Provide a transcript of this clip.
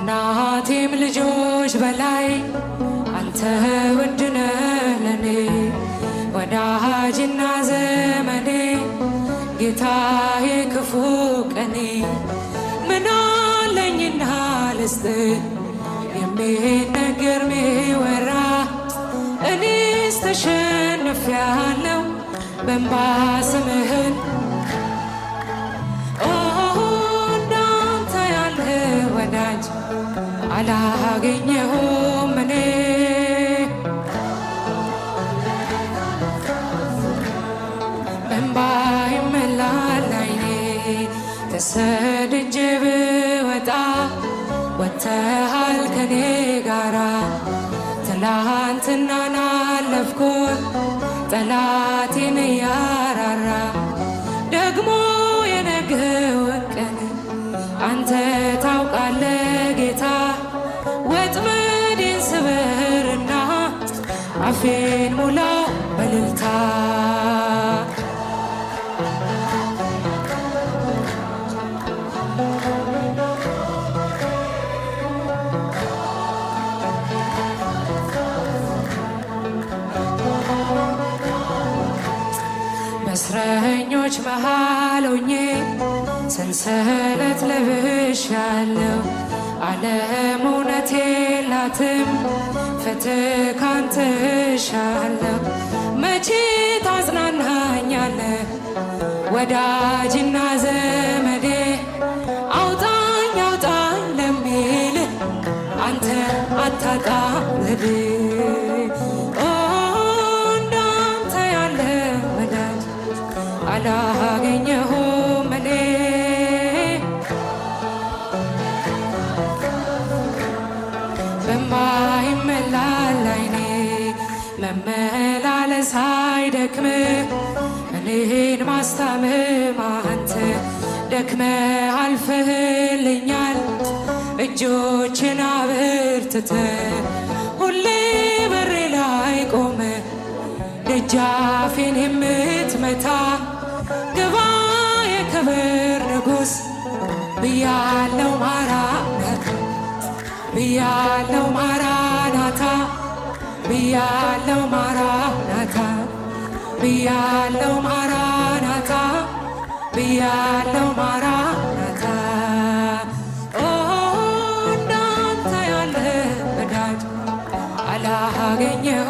ከእናቴም ልጆች በላይ አንተ ውድ ነህ ለኔ ወዳጅና ዘመኔ ጌታዬ ክፉ ቀኔ ምን አለኝና ልስጥ የሚነገር ሚወራ እኔስ ተሸንፌያለሁ በእንባ ስምህን እንዳንተ ያለ ወዳጅ አላገኘሁም እኔ በእንባ ይሞላል ዓይኔ ተሰድጄ ብወጣ ወጥተሃል ከኔ ጋራ ትላንትናን አለፍኩት ጠላቴን እያራራ ደግሞ የነገውን ቀን አንተ ታውቃለህ ጌታ ወጥመዴን ስበርና አፌን ሙላው በእልልታ በእስረኞች መሃል ሆኜ ሰንሰለት ለብሻለሁ ዓለም እውነት የላትም ፍትህ ካንተ እሻለሁ መቼ ታጽናናኛለህ ወዳጅና ዘመዴ አውጣኝ አውጣኝ ለሚል አንተ አታጣም ዘዴ እንዳንተ ያለ ወዳጅ አላገኘሁም እኔ በእንባ ይሞላል ዓይኔ መመላለስ አይደክምህ እኔን ማስታመም አንተ ደክመህ አልፈህልኛል እጆችን አበርትተህ ሁሌ በሬ ላይ ቆመህ ደጃፌን የምትመታ ግባ የክብር ንጉሥ ብያለው ማራናታ ብያለው ማራናታ ብያለው ማራናታ ብያለው ማራናታ ብያለው ማራናታ እንዳንተ ያለ ወዳጅ አላገኘሁም